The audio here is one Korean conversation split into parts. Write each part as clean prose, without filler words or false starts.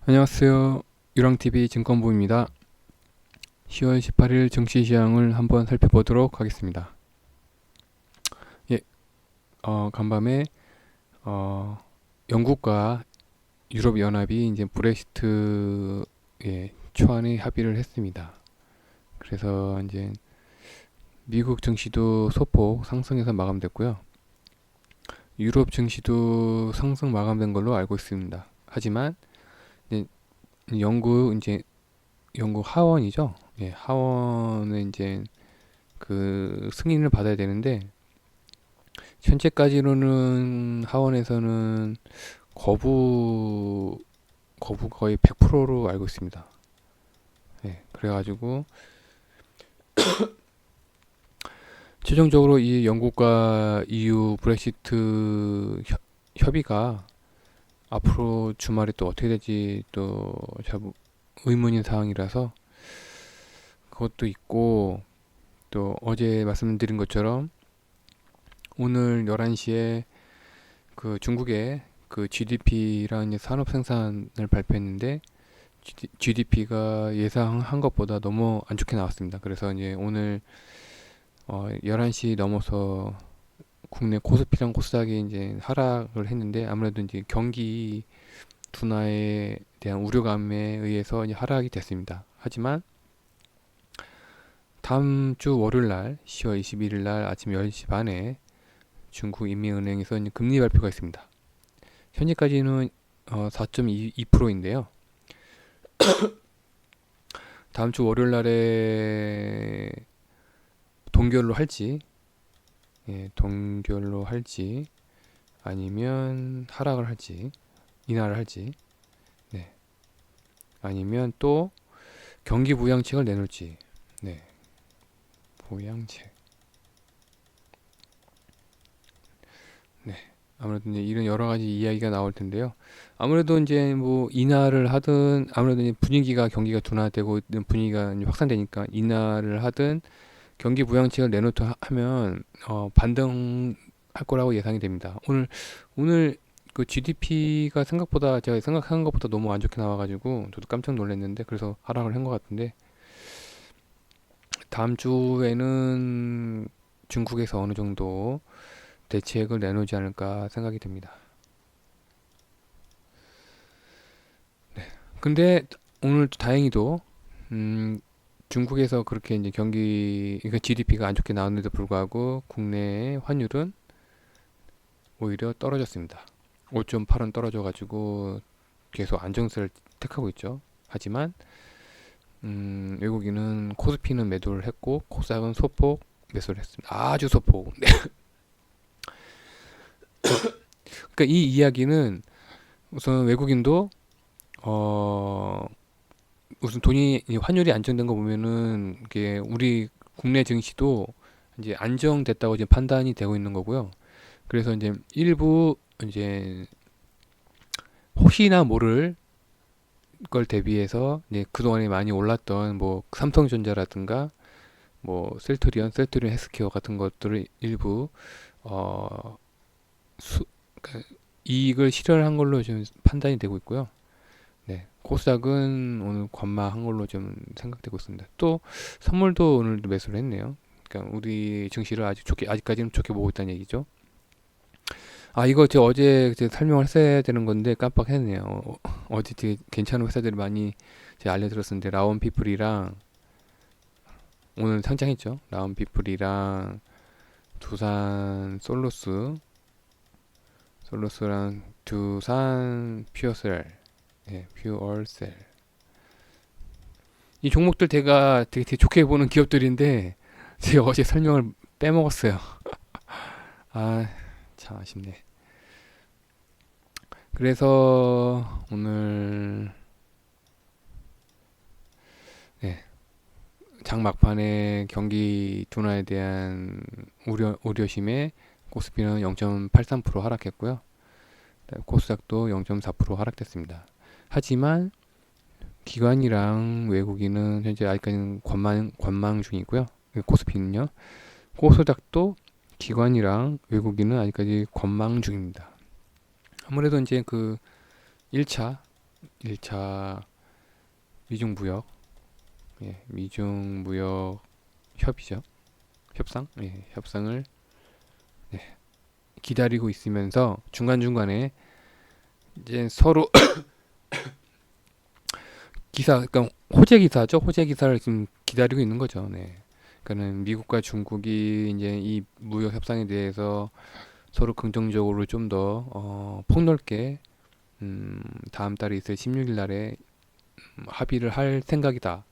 안녕하세요. 유랑TV 증권부입니다. 10월 18일 증시시장을 한번 살펴보도록 하겠습니다. 예, 간밤에 영국과 유럽연합이 이제 브렉시트 초안에 합의를 했습니다. 그래서 이제 미국 증시도 소폭 상승해서 마감됐고요. 유럽 증시도 상승 마감된 걸로 알고 있습니다. 하지만 이제 영국 하원이죠. 예, 하원은 이제 그 승인을 받아야 되는데 현재까지로는 하원에서는 거부 거의 100%로 알고 있습니다. 예, 그래가지고 최종적으로 이 영국과 EU 브렉시트 협의가 앞으로 주말에 또 어떻게 될지 또 참 의문인 상황이라서 그것도 있고, 또 어제 말씀드린 것처럼 오늘 11시에 그 중국의 그 GDP랑 이제 산업 생산을 발표했는데 GDP가 예상한 것보다 너무 안 좋게 나왔습니다. 그래서 이제 오늘 11시 넘어서 국내 코스피랑 코스닥이 이제 하락을 했는데, 아무래도 이제 경기 둔화에 대한 우려감에 의해서 이제 하락이 됐습니다. 하지만 다음 주 월요일 날 10월 21일 날 아침 10시 반에 중국인민은행에서 이제 금리 발표가 있습니다. 현재까지는 4.22%인데요. 다음 주 월요일 날에 동결로 할지, 동결로 할지 아니면 하락을 할지, 인하를 할지, 네, 아니면 또 경기 부양책을 내놓을지, 네, 부양책, 네, 아무래도 이제 이런 여러 가지 이야기가 나올 텐데요. 아무래도 이제 뭐 인하를 하든, 아무래도 이제 분위기가 경기가 둔화되고 있는 분위기가 이제 확산되니까 인하를 하든 경기 부양책을 내놓다 하면 반등할 거라고 예상이 됩니다. 오늘 그 GDP가 생각보다 제가 생각한 것보다 너무 안 좋게 나와가지고 저도 깜짝 놀랐는데, 그래서 하락을 한 것 같은데 다음 주에는 중국에서 어느 정도 대책을 내놓지 않을까 생각이 됩니다. 근데 오늘 다행히도 중국에서 그렇게 이제 그러니까 GDP가 안 좋게 나왔는데도 불구하고 국내 환율은 오히려 떨어졌습니다. 5.8원 떨어져가지고 계속 안정세를 택하고 있죠. 하지만 외국인은 코스피는 매도를 했고 코스닥은 소폭 매수를 했습니다. 아주 소폭. 네. 그러니까 이 이야기는 우선 외국인도 어 우선 돈이 환율이 안정된 거 보면은 이게 우리 국내 증시도 이제 안정됐다고 이제 판단이 되고 있는 거고요. 그래서 이제 일부 이제 혹시나 모를 걸 대비해서 이제 그동안에 많이 올랐던 뭐 삼성전자라든가 뭐 셀트리온 헬스케어 같은 것들을 일부 어 그러니까 이익을 실현한 걸로 지금 판단이 되고 있고요. 네, 코스닥은 오늘 관망한 걸로 좀 생각되고 있습니다. 또 선물도 오늘도 매수를 했네요. 그러니까 우리 증시를 아직까지는 좋게 보고 있다는 얘기죠. 아, 이거 제가 어제 설명을 했어야 되는 건데 깜빡했네요. 어제 되게 괜찮은 회사들이 많이 제가 알려드렸었는데, 라온피플이랑 오늘 상장했죠. 라온피플이랑 두산 솔로스랑 두산 퓨어셀, 퓨어셀. 이 종목들 되게 좋게 보는 기업들인데 제가 어제 설명을 빼먹었어요. 아, 참 아쉽네. 그래서 오늘 네, 장 막판에 경기 둔화에 대한 우려심에 코스피는 0.83% 하락했고요. 코스닥도 0.4% 하락됐습니다. 하지만 기관이랑 외국인은 현재 아직까지는 관망 중이고요. 코스피는요. 코스닥도 기관이랑 외국인은 아직까지 관망 중입니다. 아무래도 이제 그 1차 1차 미중무역, 예, 미중무역 협의죠. 협상, 예, 협상을 기다리고 있으면서 중간중간에 이제 서로 기사, 그러니까 호재 기사죠. 호재 기사를 지금 기다리고 있는 거죠. 네. 그러니까는 미국과 중국이 이제 이 무역 협상에 대해서 서로 긍정적으로 좀 더 폭넓게 다음 달에 있을 16일 날에 합의를 할 생각이다.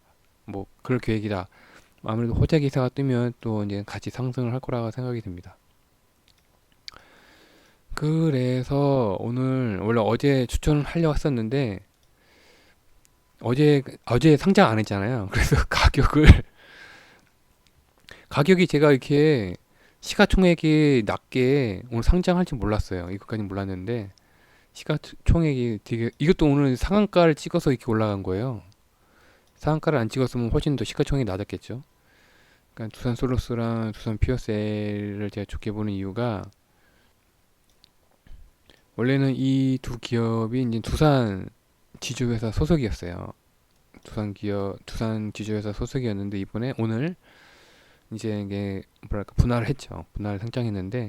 뭐 그럴 계획이다. 아무래도 호재 기사가 뜨면 또 이제 같이 상승을 할 거라고 생각이 듭니다. 그래서 오늘 원래 어제 추천을 하려고 했었는데 어제 상장 안 했잖아요. 그래서 가격이 제가 이렇게 시가총액이 낮게 오늘 상장할지 몰랐어요. 이것까지 몰랐는데 시가총액이 되게 이것도 오늘 상한가를 찍어서 이렇게 올라간 거예요. 상한가를 안 찍었으면 훨씬 더 시가총액이 낮았겠죠. 그러니까 두산 솔로스랑 두산 피어셀을 제가 좋게 보는 이유가 원래는 이 두 기업이 이제 두산 지주회사 소속이었어요. 두산 지주회사 소속이었는데 이번에 오늘 이제 이게 뭐랄까 분할을 했죠. 분할 상장했는데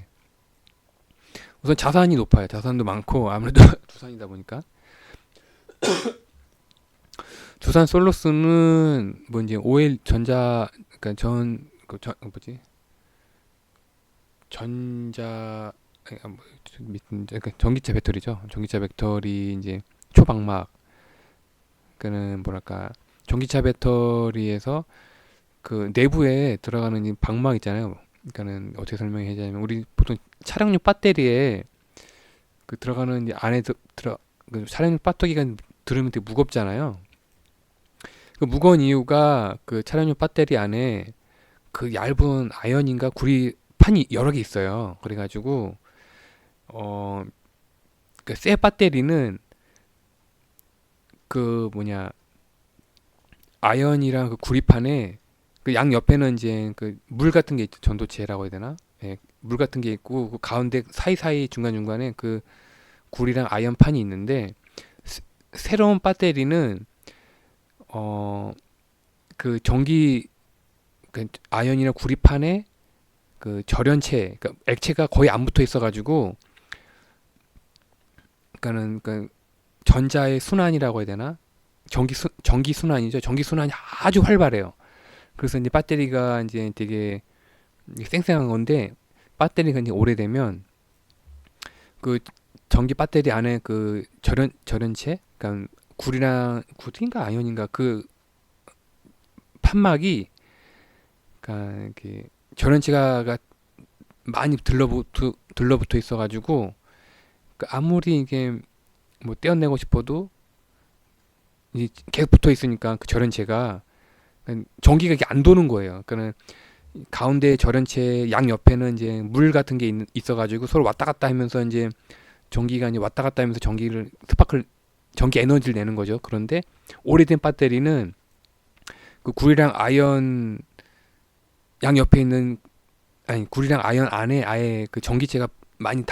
우선 자산이 높아요. 자산도 많고 아무래도 두산이다 보니까 두산 솔로스는 뭐 이제 OL 전자 그러니까 뭐지 전자 그러니까 전기차 배터리죠. 전기차 배터리 이제 초방막 그는 뭐랄까 전기차 배터리에서 그 내부에 들어가는 이 방막 있잖아요. 그러니까는 어떻게 설명해야냐면 우리 보통 차량용 배터리에 그 들어가는 이제 안에 그 차량용 배터리가 들으면 되게 무겁잖아요. 그 무거운 이유가 그 차량용 배터리 안에 그 얇은 아연인가 구리판이 여러 개 있어요. 그래가지고 어 그 쇠 배터리는 그 뭐냐 아연이랑 그 구리판에 그 양 옆에는 이제 그 물 같은 게 있죠. 전도체라고 해야 되나? 예, 물 같은 게 있고 그 가운데 사이사이 중간중간에 그 구리랑 아연판이 있는데 새로운 배터리는 어 그 전기 그 아연이나 구리판에 그 절연체 그러니까 액체가 거의 안 붙어 있어 가지고 그러니까는 그 전자의 순환이라고 해야 되나? 전기 순환이죠. 전기 순환이 아주 활발해요. 그래서 이제 배터리가 이제 되게 쌩쌩한 건데 배터리가 이제 오래되면 그 전기 배터리 안에 그 절연체, 그러니까 구리인가 아연인가 그 판막이, 그러니까 이렇게 절연체가 많이 들러붙어 있어가지고 그 아무리 이게 뭐 떼어내고 싶어도 이제 계속 붙어 있으니까 그 절연체가 전기가 이게 안 도는 거예요. 그러니까는 가운데 절연체 양 옆에는 이제 물 같은 게 있어가지고 서로 왔다 갔다 하면서 이제 전기가 이제 왔다 갔다 하면서 전기 에너지를 내는 거죠. 그런데 오래된 배터리는 그 구리랑 아연 양 옆에 있는 아니 구리랑 아연 안에 아예 그 전기체가 많이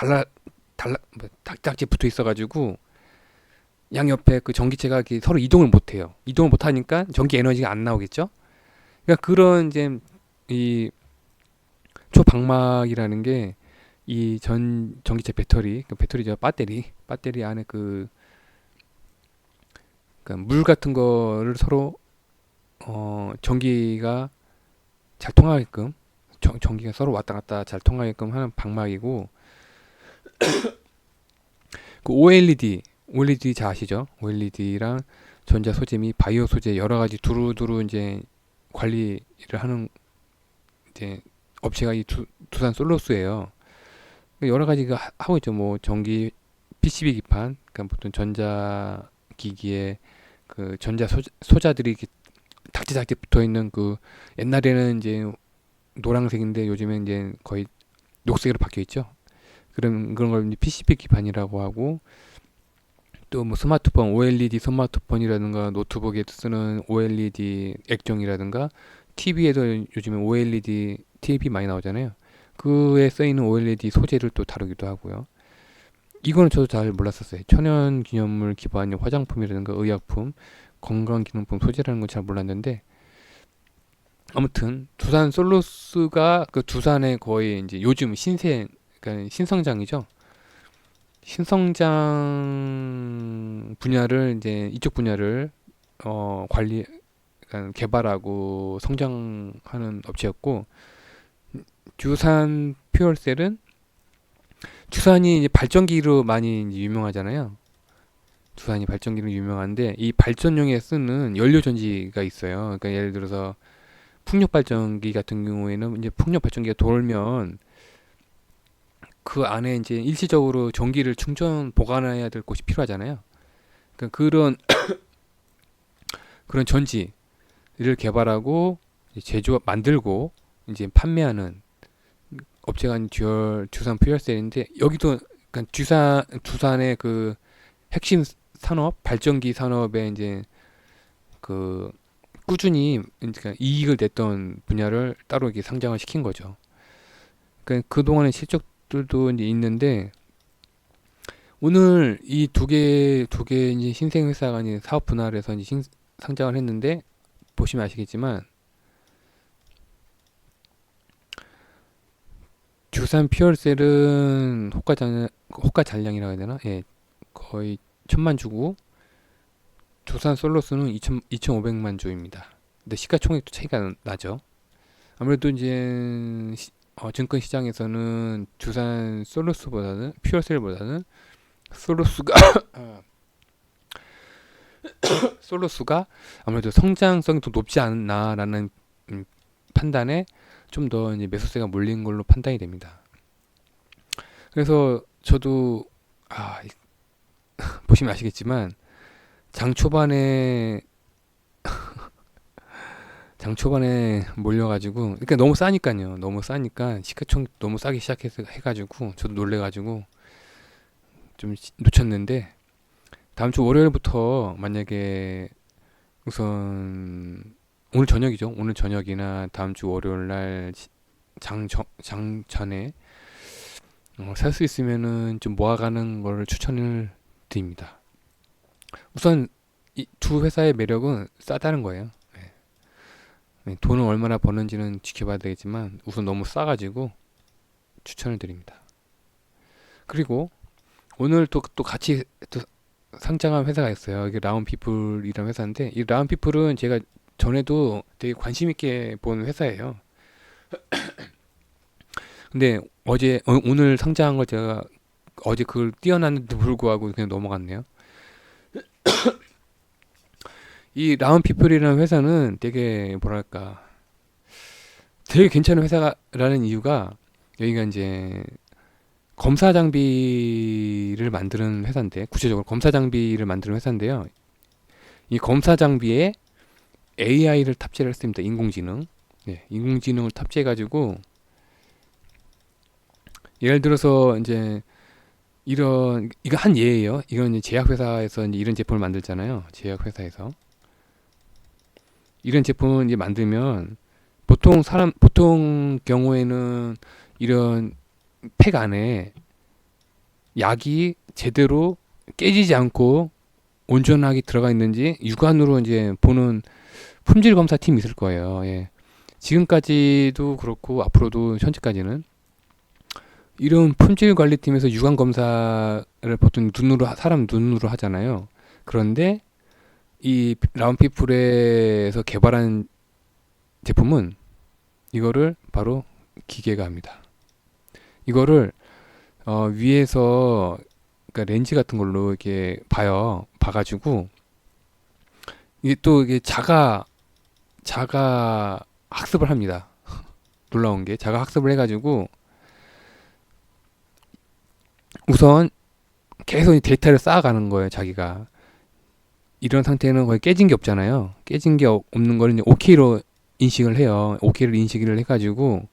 딱딱지 붙어 있어가지고 양 옆에 그 전기체가 이렇게 서로 이동을 못 해요. 이동을 못 하니까 전기 에너지가 안 나오겠죠. 그러니까 그런 이제 이 초방막이라는 게 이 전기체 배터리, 그 배터리죠, 배터리 안에 그물 같은 거를 서로 전기가 잘 통하게끔 전기가 서로 왔다 갔다 잘 통하게끔 하는 방막이고 그 OLED 잘 아시죠? OLED랑 전자 소재 및 바이오 소재 여러 가지 두루두루 이제 관리를 하는 이제 업체가 이 두산 솔로스예요. 여러 가지가 하고 있죠. 뭐 전기 PCB 기판, 그러니까 보통 전자 기기에 그 전자 소자들이 이렇게 닥지닥지 붙어 있는 그 옛날에는 이제 노란색인데 요즘엔 이제 거의 녹색으로 바뀌어 있죠. 그런 걸 PCB 기판이라고 하고 또 뭐 스마트폰 OLED 스마트폰이라든가 노트북에 쓰는 OLED 액정이라든가 TV에도 요즘에 OLED TV 많이 나오잖아요. 그에 쓰이는 OLED 소재를 또 다루기도 하고요. 이거는 저도 잘 몰랐었어요. 천연 기념물 기반의 화장품이라든가 의약품, 건강기능품 소재라는 건 잘 몰랐는데, 아무튼 두산 솔로스가 그 두산의 거의 이제 요즘 그러니까 신성장이죠. 신성장 분야를 이제 이쪽 분야를 그러니까 개발하고 성장하는 업체였고, 두산 퓨얼셀은 두산이 이제 발전기로 많이 이제 유명하잖아요. 두산이 발전기로 유명한데 이 발전용에 쓰는 연료 전지가 있어요. 그러니까 예를 들어서 풍력 발전기 같은 경우에는 이제 풍력 발전기가 돌면 그 안에 이제 일시적으로 전기를 보관해야 될 곳이 필요하잖아요. 그러니까 그런 전지를 개발하고 만들고 이제 판매하는 업체가 두산 퓨얼셀인데, 여기도 그러니까 두산의 그 핵심 산업 발전기 산업에 이제 그 꾸준히 그러니까 이익을 냈던 분야를 따로 이렇게 상장을 시킨 거죠. 그러니까 그동안의 실적들도 이제 있는데, 오늘 이 두 개 이제 신생 회사가 이제 사업 분할해서 이제 상장을 했는데, 보시면 아시겠지만 두산 퓨얼셀은 호가 잔량이라고 해야 되나? 예, 거의 1,000만 주고, 두산 솔로스는 2,500만 주입니다. 근데 시가총액도 차이가 나죠. 아무래도 이제 증권 시장에서는 두산 솔로스보다는 퓨어셀보다는 솔로스가 솔로스가 아무래도 성장성이 더 높지 않나라는 판단에 좀 더 이제 매수세가 몰린 걸로 판단이 됩니다. 그래서 저도 보시면 아시겠지만 장 초반에 몰려가지고, 그러니까 너무 싸니까요. 너무 싸니까 시가총 너무 싸게 시작해서 해가지고 저도 놀래가지고 좀 놓쳤는데, 다음 주 월요일부터 만약에 우선 오늘 저녁이죠. 오늘 저녁이나 다음 주 월요일 날 장 전에 살 수 있으면은 좀 모아가는 거를 추천을 드립니다. 우선 이 두 회사의 매력은 싸다는 거예요. 네, 돈을 얼마나 버는지는 지켜봐야 되겠지만 우선 너무 싸가지고 추천을 드립니다. 그리고 오늘 또 같이 또 상장한 회사가 있어요. 이게 라운피플이라는 회사인데, 이 라운피플은 제가 전에도 되게 관심 있게 본 회사예요. 근데 오늘 상장한 걸 제가 어제 그걸 띄워놨는데도 불구하고 그냥 넘어갔네요. 이 라운피플이라는 회사는 되게 뭐랄까 되게 괜찮은 회사라는 이유가, 여기가 이제 검사 장비를 만드는 회사인데, 구체적으로 검사 장비를 만드는 회사인데요. 이 검사 장비에 AI를 탑재를 했습니다. 인공지능. 네, 인공지능을 탑재해가지고 예를 들어서 이제 이거 한 예예요. 이건 이제 제약회사에서 이제 이런 제품을 만들잖아요. 제약회사에서 이런 제품을 이제 만들면 보통 경우에는 이런 팩 안에 약이 제대로 깨지지 않고 온전하게 들어가 있는지 육안으로 이제 보는 품질 검사 팀이 있을 거예요. 예. 지금까지도 그렇고 앞으로도 현재까지는 이런 품질 관리팀에서 육안 검사를 보통 사람 눈으로 하잖아요. 그런데 이 라운피플에서 개발한 제품은 이거를 바로 기계가 합니다. 이거를 위에서 그러니까 렌즈 같은 걸로 이렇게 봐가지고 이게 자가 학습을 합니다. 놀라운 게 자가 학습을 해가지고 우선 계속 데이터를 쌓아가는 거예요. 자기가 이런 상태는 거의 깨진 게 없잖아요. 깨진 게 없는 거를 이제 OK로 인식을 해요. OK를 인식을 해가지고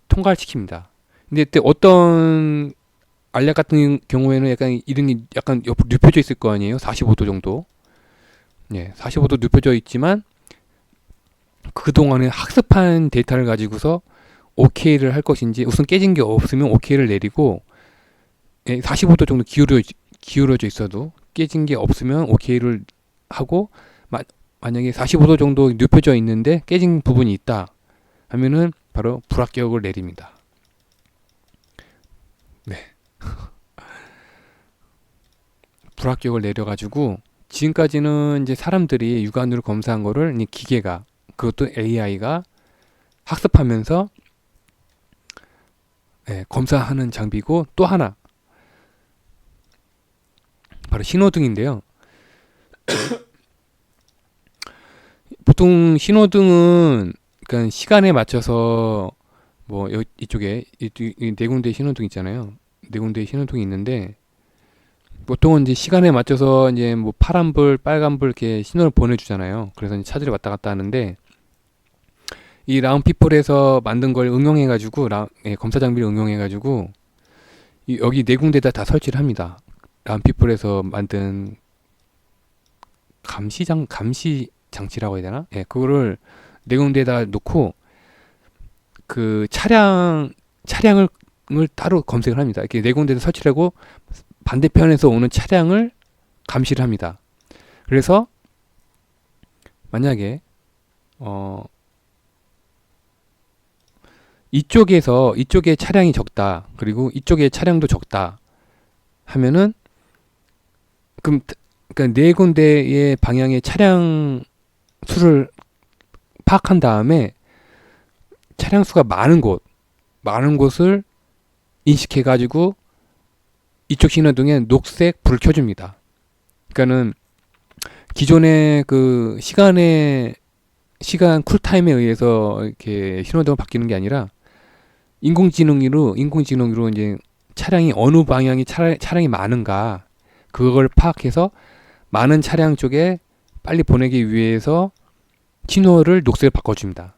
통과를 시킵니다. 근데 그때 어떤 알약 같은 경우에는 약간 이름이 약간 옆으로 눕혀져 있을 거 아니에요. 45도 정도. 예, 45도 눕혀져 있지만 그동안에 학습한 데이터를 가지고서 OK를 할 것인지, 우선 깨진 게 없으면 OK를 내리고 45도 정도 기울어져 있어도 깨진 게 없으면 오케이를 하고, 만약에 45도 정도 눕혀져 있는데 깨진 부분이 있다 하면은 바로 불합격을 내립니다. 네. 불합격을 내려가지고 지금까지는 이제 사람들이 육안으로 검사한 거를 이 기계가, 그것도 AI가 학습하면서 검사하는 장비고, 또 하나 바로 신호등인데요. 보통 신호등은 그러니까 시간에 맞춰서 뭐 이쪽에 네 군데 신호등 있잖아요. 네 군데 신호등이 있는데 보통은 이제 시간에 맞춰서 이제 뭐 파란불, 빨간불 이렇게 신호를 보내주잖아요. 그래서 이제 차들이 왔다 갔다 하는데 이 라운피플에서 만든 걸 응용해가지고 검사 장비를 응용해가지고 여기 네 군데다 다 설치를 합니다. 라운피플에서 만든 감시 장치라고 해야 되나? 그거를 네 군데다 놓고 그 차량을 따로 검색을 합니다. 이렇게 네 군데다 설치를 하고 반대편에서 오는 차량을 감시를 합니다. 그래서 만약에 이쪽에 차량이 적다, 그리고 이쪽에 차량도 적다 하면은 그러니까 네 군데의 방향의 차량 수를 파악한 다음에 차량 수가 많은 곳을 인식해 가지고 이쪽 신호등에 녹색 불을 켜줍니다. 그러니까는 기존의 그 시간 쿨타임에 의해서 이렇게 신호등을 바뀌는 게 아니라 인공지능으로 이제 차량이 어느 방향이 차량이 많은가 그걸 파악해서 많은 차량 쪽에 빨리 보내기 위해서 신호를 녹색을 바꿔줍니다.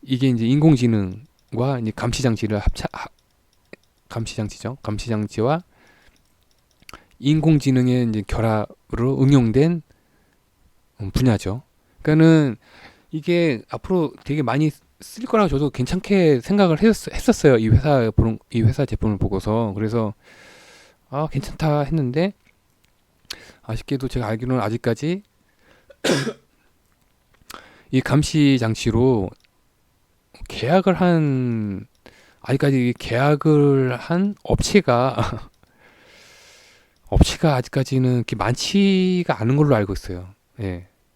이게 이제 인공지능과 이제 감시장치와 인공지능의 이제 결합으로 응용된 분야죠. 그러니까는 이게 앞으로 되게 많이 쓸 거라고 저도 괜찮게 생각을 했었어요. 이 회사 제품을 보고서. 그래서 괜찮다 했는데 아쉽게도 제가 알기로는 아직까지 이 감시 장치로 아직까지 계약을 한 업체가 아직까지는 그렇게 많지가 않은 걸로 알고 있어요.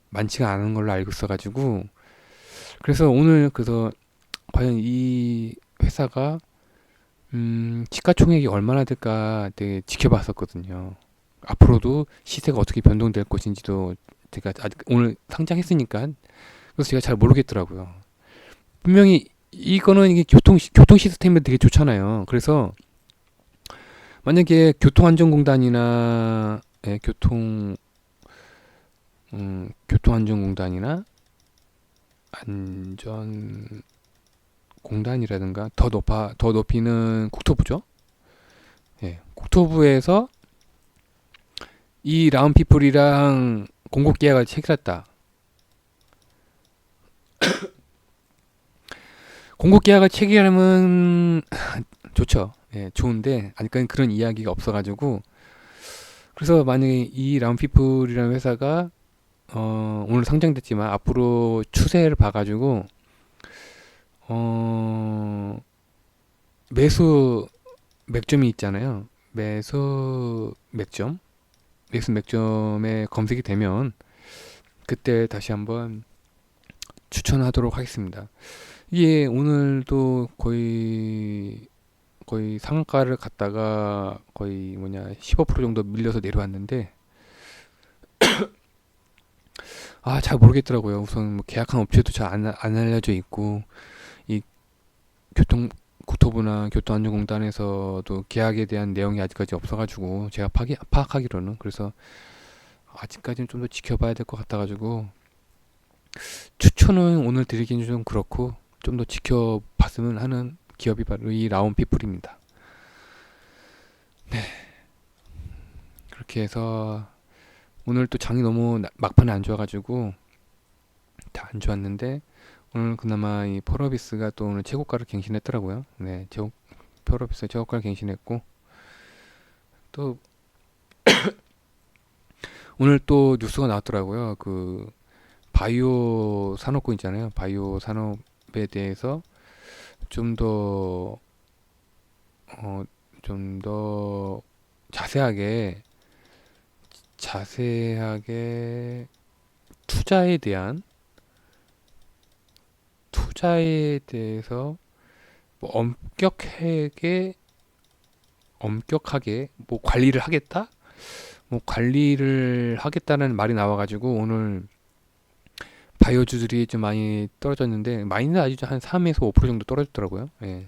많지가 않은 걸로 알고 있어가지고 그래서 과연 이 회사가 시가총액이 얼마나 될까 되게 지켜봤었거든요. 앞으로도 시세가 어떻게 변동될 것인지도 제가 아직 오늘 상장했으니까 그래서 제가 잘 모르겠더라고요. 분명히 이게 교통 시스템이 되게 좋잖아요. 그래서 만약에 교통안전공단이나 교통안전공단이나 안전공단이라든가 더 높이는 국토부죠. 국토부에서 이 라운피플이랑 공급 계약을 체결했다. 공급 계약을 체결하면 좋죠. 좋은데 아직까지 그런 이야기가 없어가지고 그래서 만약에 이 라운피플이라는 회사가 오늘 상장됐지만 앞으로 추세를 봐가지고 매수 맥점이 있잖아요. 매수 맥점에 검색이 되면 그때 다시 한번 추천하도록 하겠습니다. 이게 오늘도 거의 상한가를 갔다가 거의 15% 정도 밀려서 내려왔는데 잘 모르겠더라고요. 우선 뭐 계약한 업체도 잘 안 알려져 있고 이 국토부나 교통안전공단에서도 계약에 대한 내용이 아직까지 없어가지고 제가 파악하기로는 그래서 아직까지는 좀 더 지켜봐야 될 것 같아가지고 추천은 오늘 드리기는 좀 그렇고 좀 더 지켜봤으면 하는 기업이 바로 이 라운피플입니다. 그렇게 해서 오늘 또 장이 너무 막판에 안 좋아가지고 다 안 좋았는데 오늘 그나마 이 펄어비스가 또 오늘 최고가를 갱신했더라고요. 펄어비스 최고가를 갱신했고 또 오늘 또 뉴스가 나왔더라고요. 그 바이오 산업군 있잖아요. 바이오 산업에 대해서 좀 더, 좀 더 자세하게, 자세하게 투자에 대한, 투자에 대해서 뭐 엄격하게 뭐 관리를 하겠다? 뭐 관리를 하겠다는 말이 나와가지고 오늘 바이오주들이 좀 많이 떨어졌는데 많이는 아니죠. 한 3에서 5% 정도 떨어졌더라고요. 예.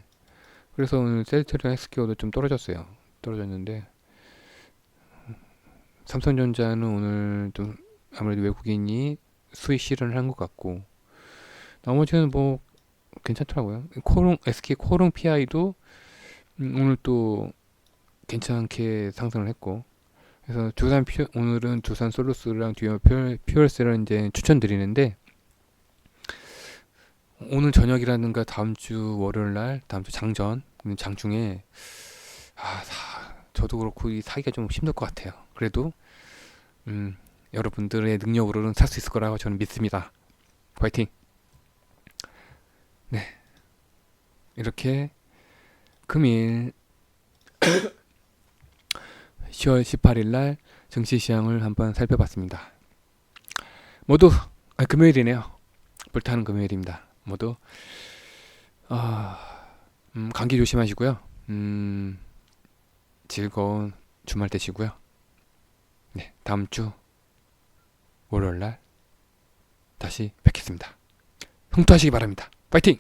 그래서 오늘 셀트리온 헬스케어도 좀 떨어졌어요. 떨어졌는데 삼성전자는 오늘 좀 아무래도 외국인이 수익 실현을 한 것 같고 나머지는 뭐 괜찮더라고요. SK 코롱 PI도 오늘 또 괜찮게 상승을 했고 그래서 오늘은 두산 솔루스랑 듀오 퓨얼스를 이제 추천드리는데 오늘 저녁이라든가 다음 주 월요일 날, 다음 주 장중에 저도 그렇고 이 사기가 좀 힘들 것 같아요. 그래도 여러분들의 능력으로는 살 수 있을 거라고 저는 믿습니다. 화이팅! 네, 이렇게 금일 10월 18일 날 증시 시장을 한번 살펴봤습니다. 모두 금요일이네요. 불타는 금요일입니다. 모두 감기 조심하시고요. 즐거운 주말 되시고요. 네, 다음 주 월요일 날 다시 뵙겠습니다. 흥투하시기 바랍니다. 파이팅!